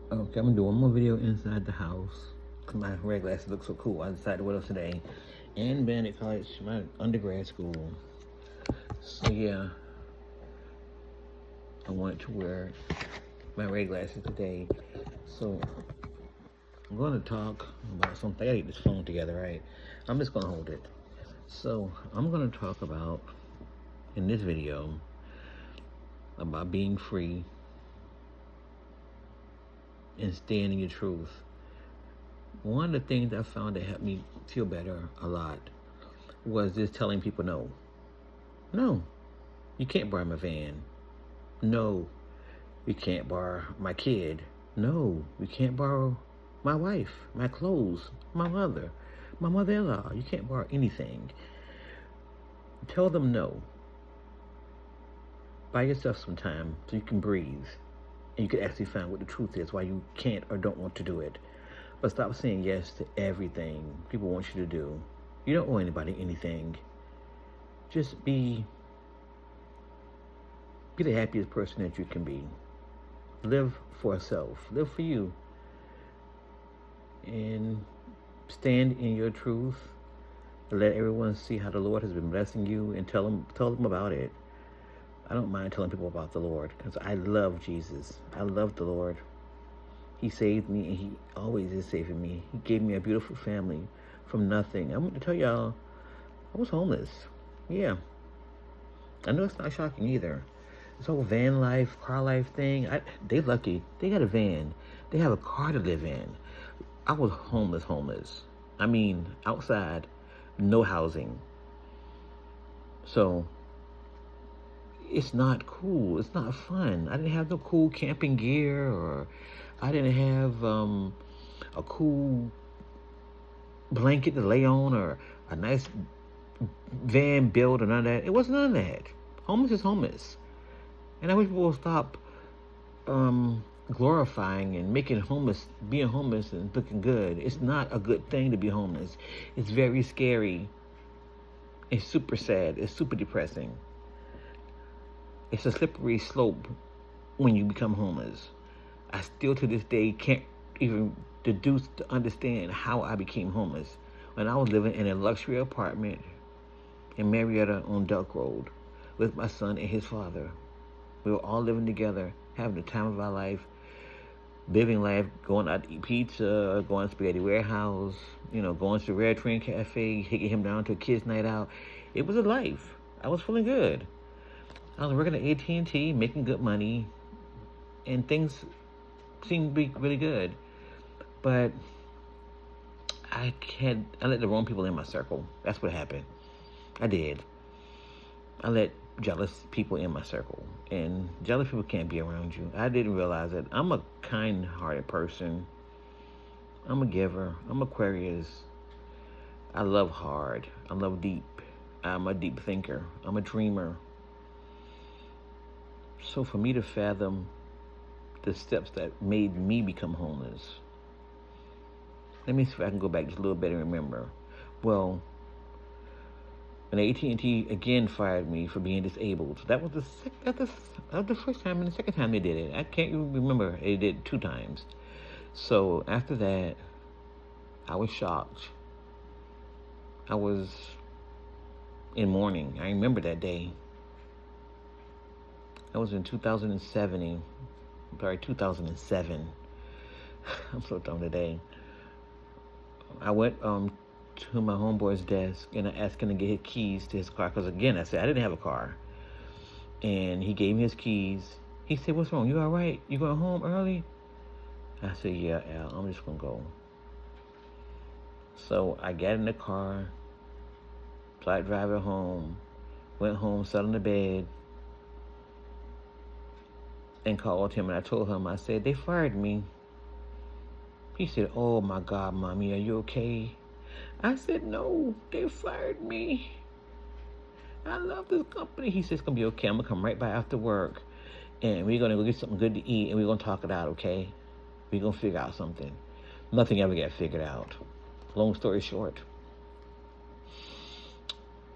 Okay, I'm gonna do one more video inside the house because my red glasses look so cool. I decided to wear those today in Bandit College, my undergrad school. So yeah, I wanted to wear my red glasses today. So I'm gonna talk about something. I gotta get this phone together, right? I'm just gonna hold it. So I'm gonna talk about in this video about being free and staying in your truth. One of the things I found that helped me feel better a lot was just telling people no. No, you can't borrow my van. No, you can't borrow my kid. No, you can't borrow my wife, my clothes, my mother-in-law. You can't borrow anything. Tell them no. Buy yourself some time so you can breathe and you can actually find what the truth is, why you can't or don't want to do it. But stop saying yes to everything people want you to do. You don't owe anybody anything. Just be the happiest person that you can be. Live for self. Live for you. And stand in your truth. Let everyone see how the Lord has been blessing you and tell them about it. I don't mind telling people about the Lord because I love Jesus. I love the Lord. He saved me and he always is saving me. He gave me a beautiful family from nothing. I'm going to tell y'all, I was homeless. Yeah. I know it's not shocking either. This whole van life, car life thing, they lucky. They got a van. They have a car to live in. I was homeless. I mean, outside, no housing. So, it's not cool. It's not fun. I didn't have no cool camping gear, or I didn't have a cool blanket to lay on, or a nice van built, or none of that. It wasn't none of that. Homeless is homeless. And I wish people will stop glorifying and making being homeless and looking good. It's not a good thing to be homeless. It's very scary. It's super sad. It's super depressing. It's a slippery slope when you become homeless. I still to this day can't even deduce to understand how I became homeless. When I was living in a luxury apartment in Marietta on Duck Road with my son and his father. We were all living together, having the time of our life, living life, going out to eat pizza, going to Spaghetti Warehouse, going to Red Train Cafe, taking him down to a kids' night out. It was a life. I was feeling good. I was working at AT&T, making good money, and things seemed to be really good. But I let the wrong people in my circle. That's what happened. I did. I let jealous people in my circle, and jealous people can't be around you. I didn't realize it. I'm a kind-hearted person. I'm a giver. I'm Aquarius. I love hard. I love deep. I'm a deep thinker. I'm a dreamer. So for me to fathom the steps that made me become homeless, let me see if I can go back just a little bit and remember. Well, and AT&T again fired me for being disabled. That was the first time, and the second time they did it. I can't even remember. They did it 2 times. So after that, I was shocked. I was in mourning. I remember that day. That was in 2007. 2007. I'm so dumb today. I went to my homeboy's desk and I asked him to get his keys to his car because, again, I said I didn't have a car. And he gave me his keys. He said, "What's wrong? You all right? You going home early?" I said, "Yeah, Al, I'm just going to go." So I got in the car, started driving home, went home, sat on the bed, and called him. And I told him, I said, "They fired me." He said, "Oh, my God, Mommy, are you okay?" I said, "No, they fired me. I love this company." He said, "It's going to be okay. I'm going to come right by after work, and we're going to go get something good to eat, and we're going to talk it out, okay? We're going to figure out something." Nothing ever got figured out. Long story short,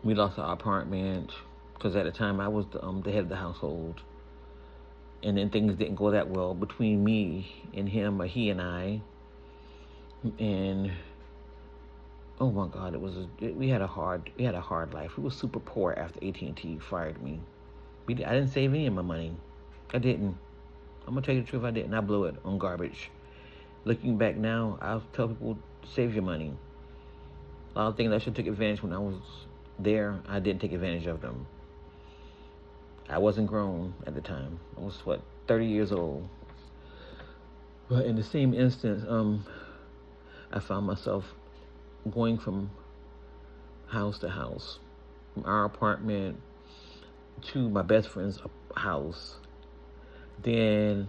we lost our apartment because at the time I was the head of the household. and then things didn't go that well between me and him, or he and I. And oh my God, we had a hard life. We were super poor after AT&T fired me. I didn't save any of my money. I didn't. I'm gonna tell you the truth. I didn't. I blew it on garbage. Looking back now, I'll tell people, save your money. A lot of things I should take advantage when I was there, I didn't take advantage of them. I wasn't grown at the time. I was 30 years old. But in the same instance, I found myself going from house to house, from our apartment to my best friend's house. Then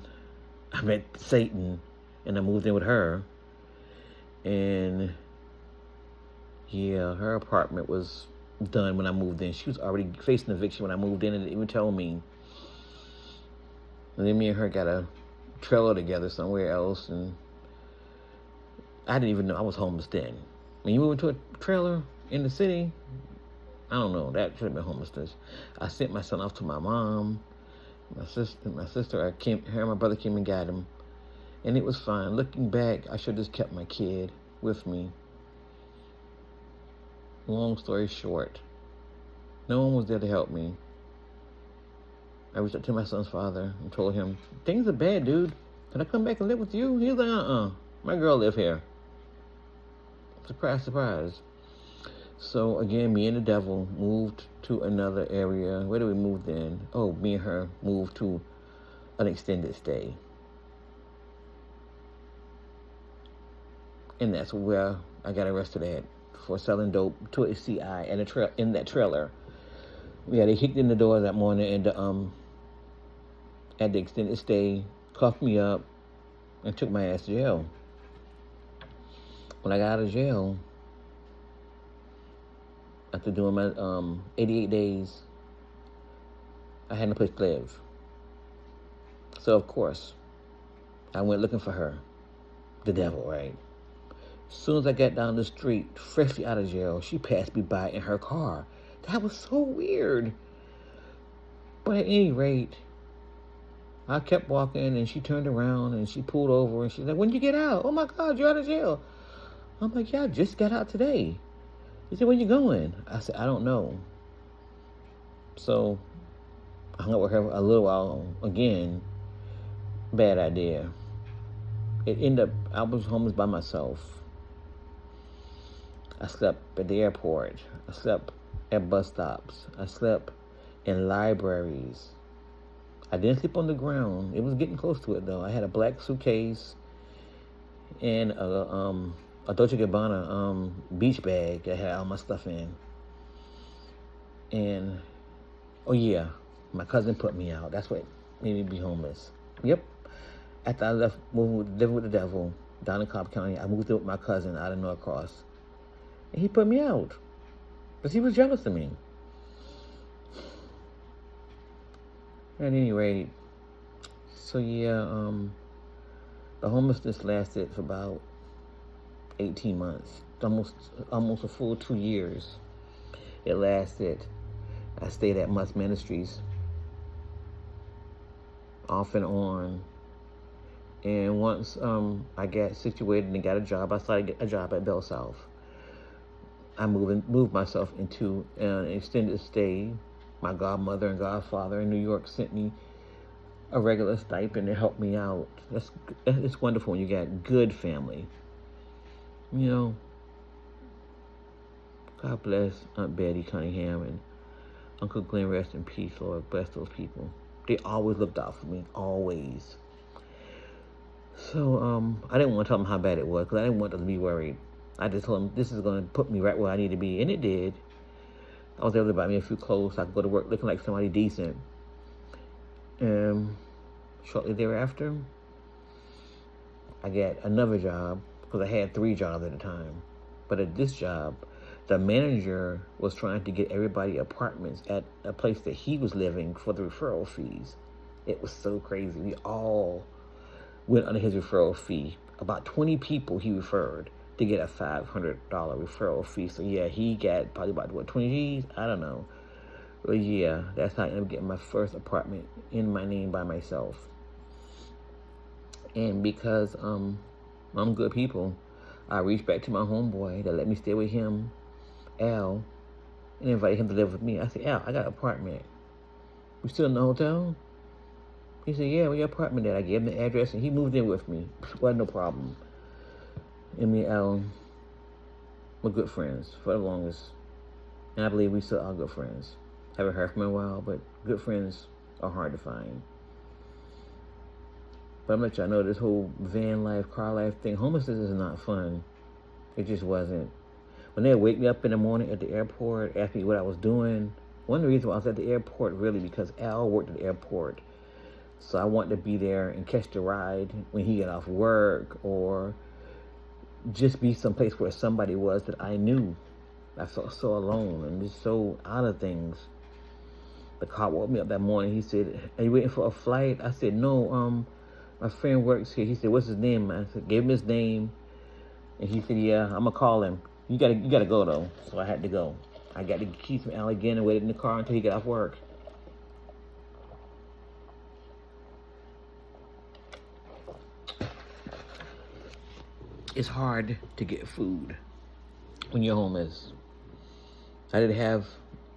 I met Satan, and I moved in with her. And yeah, her apartment was done when I moved in. She was already facing eviction when I moved in, and didn't even tell me. And then me and her got a trailer together somewhere else, and I didn't even know I was homeless then. When you move into a trailer in the city, I don't know, that should have been homelessness. I sent my son off to my mom, my sister. Her and my brother came and got him, and it was fine. Looking back, I should have just kept my kid with me. Long story short, no one was there to help me. I reached out to my son's father and told him, things are bad, dude. Can I come back and live with you? He was like, my girl live here. Surprise, surprise. So again, me and the devil moved to another area. Where did we move then? Oh, me and her moved to an extended stay. And that's where I got arrested at, for selling dope to a CI and in that trailer. Yeah, they kicked in the door that morning, and at the extended stay, cuffed me up and took my ass to jail. When I got out of jail, after doing my 88 days, I had no place to live. So of course, I went looking for her, the devil, right? As soon as I got down the street, freshly out of jail, she passed me by in her car. That was so weird. But at any rate, I kept walking, and she turned around and she pulled over, and she's like, when did you get out? Oh my God, you're out of jail. I'm like, yeah, I just got out today. She said, where you going? I said, I don't know. So I hung out with her a little while. Again, bad idea. It ended up, I was homeless by myself. I slept at the airport. I slept at bus stops. I slept in libraries. I didn't sleep on the ground. It was getting close to it, though. I had a black suitcase and a Dolce & Gabbana beach bag that had all my stuff in. And, oh yeah, my cousin put me out. That's what made me be homeless. Yep. After I moved living with the devil down in Cobb County, I moved in with my cousin out of Norcross. And he put me out because he was jealous of me. At any rate, so yeah, the homelessness lasted for about 18 months, almost a full 2 years. It lasted. I stayed at Must Ministries off and on. And once I got situated and got a job, I started to get a job at Bell South. I moved myself into an extended stay. My godmother and godfather in New York sent me a regular stipend to help me out. It's wonderful when you got good family. You know, God bless Aunt Betty Cunningham and Uncle Glenn, rest in peace, Lord. Bless those people. They always looked out for me, always. So I didn't want to tell them how bad it was because I didn't want them to be worried. I just told them this is going to put me right where I need to be, and it did. I was able to buy me a few clothes so I could go to work looking like somebody decent. And shortly thereafter, I got another job because I had 3 jobs at a time. But at this job, the manager was trying to get everybody apartments at a place that he was living for the referral fees. It was so crazy. We all went under his referral fee. About 20 people he referred to get a $500 referral fee. So yeah, he got probably about 20 G's? I don't know. But yeah, that's how I ended up getting my first apartment in my name by myself. And because I'm good people, I reached back to my homeboy that let me stay with him, Al, and invited him to live with me. I said, Al, I got an apartment. You still in the hotel? He said, yeah, where your apartment at? I gave him the address, and he moved in with me. Wasn't no problem. And me and Al were good friends for the longest. And I believe we still are good friends. Haven't heard from him in a while, but good friends are hard to find. But I'm gonna let y'all know this whole van life, car life thing, homelessness is not fun. It just wasn't. When they wake me up in the morning at the airport, ask me what I was doing, one of the reasons why I was at the airport really because Al worked at the airport. So I wanted to be there and catch the ride when he got off work, or just be someplace where somebody was that I knew. I felt so alone and just so out of things. The cop woke me up that morning. He said, are you waiting for a flight? I said, no, my friend works here. He said, what's his name? I said, gave him his name. And he said, yeah, I'm gonna call him. You gotta go though. So I had to go. I got the keys from Al again and waited in the car until he got off work. It's hard to get food when you're homeless. I didn't have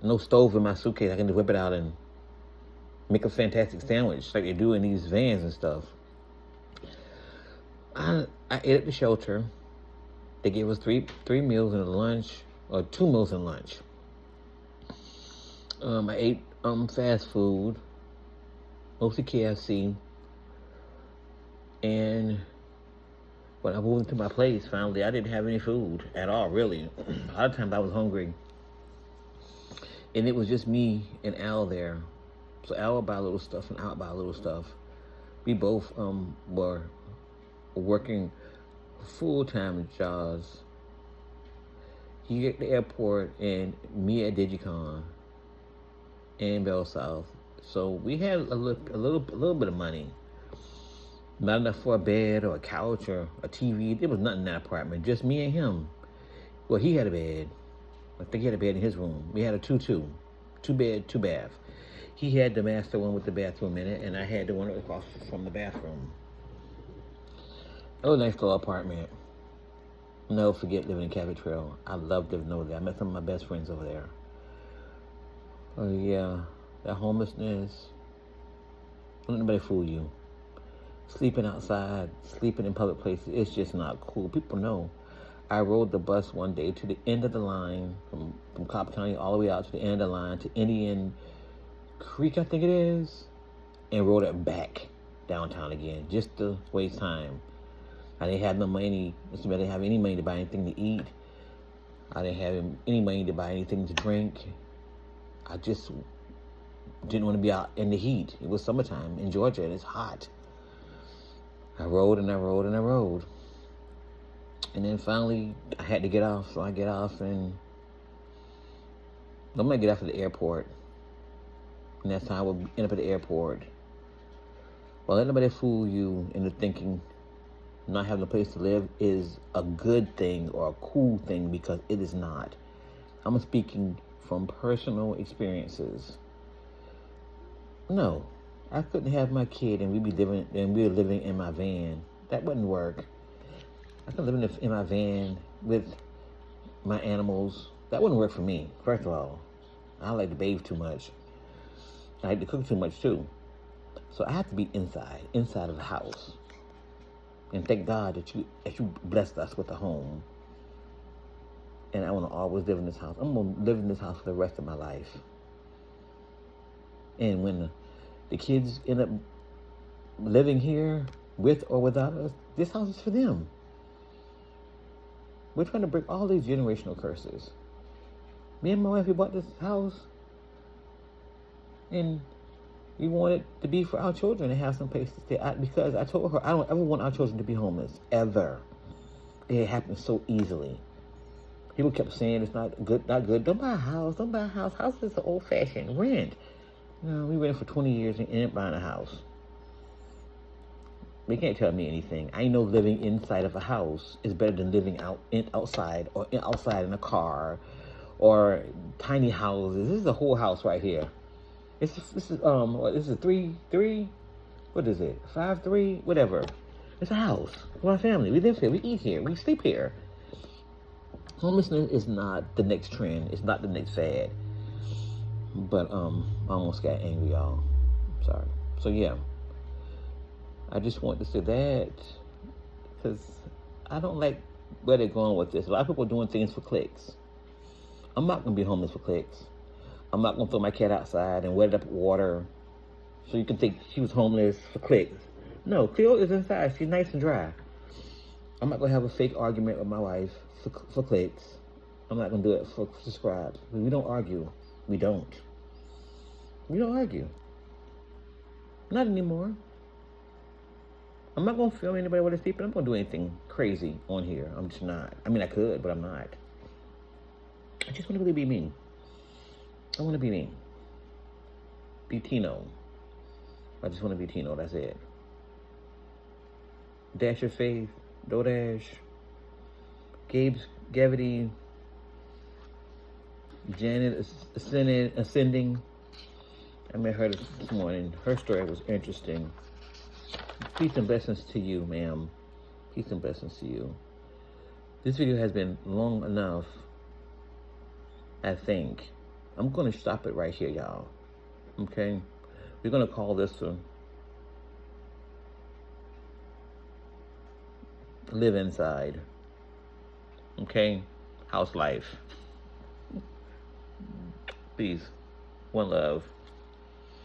no stove in my suitcase. I can just whip it out and make a fantastic sandwich like they do in these vans and stuff. I ate at the shelter. They gave us three meals and a lunch, or 2 meals and lunch. I ate fast food, mostly KFC, and when I moved into my place, finally, I didn't have any food at all, really. A lot of times I was hungry. And it was just me and Al there. So Al would buy a little stuff and I would buy a little stuff. We both were working full-time jobs. He at the airport and me at Digicon and Bell South. So we had a little bit of money. Not enough for a bed or a couch or a TV. There was nothing in that apartment, just me and him. Well, he had a bed. I think he had a bed in his room. We had a 2-2. 2 bed, 2 bath. He had the master one with the bathroom in it, and I had the one across from the bathroom. It was a nice little apartment. I'll never forget living in Cabot Trail. I loved living over there. I met some of my best friends over there. Oh yeah, that homelessness. Don't let anybody fool you. Sleeping outside, sleeping in public places, it's just not cool. People know. I rode the bus one day to the end of the line, from Cobb County all the way out to the end of the line to Indian Creek, I think it is, and rode it back downtown again, just to waste time. I didn't have no money. I didn't have any money to buy anything to eat. I didn't have any money to buy anything to drink. I just didn't want to be out in the heat. It was summertime in Georgia, and it's hot. I rode and I rode and I rode. And then finally, I had to get off. So I get off and I'm going to get off at the airport. And that's how I would end up at the airport. Well, let nobody fool you into thinking not having a place to live is a good thing or a cool thing, because it is not. I'm speaking from personal experiences. No. I couldn't have my kid and we were living in my van. That wouldn't work. I could live in my van with my animals. That wouldn't work for me. First of all, I like to bathe too much. I like to cook too much too. So I have to be inside of the house. And thank God that you blessed us with a home. And I want to always live in this house. I'm going to live in this house for the rest of my life. And when the kids end up living here with or without us, this house is for them. We're trying to break all these generational curses. Me and my wife, we bought this house and we want it to be for our children to have some place to stay. Because I told her I don't ever want our children to be homeless, ever. It happens so easily. People kept saying it's not good. Don't buy a house. House is old-fashioned. Rent. No, we rented for 20 years and ended up buying a house. They can't tell me anything. I know living inside of a house is better than living outside or outside in a car or tiny houses. This is a whole house right here. This is three, what is it? 5-3, whatever. It's a house for our family. We live here. We eat here. We sleep here. Homelessness is not the next trend. It's not the next fad. But I almost got angry, y'all. Sorry. So yeah, I just want to say that because I don't like where they're going with this. A lot of people are doing things for clicks. I'm not gonna be homeless for clicks. I'm not gonna throw my cat outside and wet it up with water so you can think she was homeless for clicks. No, Cleo is inside. She's nice and dry. I'm not gonna have a fake argument with my wife for clicks. I'm not gonna do it for subscribes. We don't argue. We don't. We don't argue. Not anymore. I'm not gonna film anybody while they're sleeping. I'm gonna do anything crazy on here. I'm just not. I mean, I could, but I'm not. I just want to really be me. I want to be me. Be Tino. I just want to be Tino. That's it. Dash Your Faith, DoorDash, Gabe's Gavity, Janet Ascending. I met her this morning. Her story was interesting. Peace and blessings to you, ma'am. Peace and blessings to you. This video has been long enough, I think. I'm going to stop it right here, y'all. Okay? We're going to call this one Live Inside. Okay? House life. Peace. One love.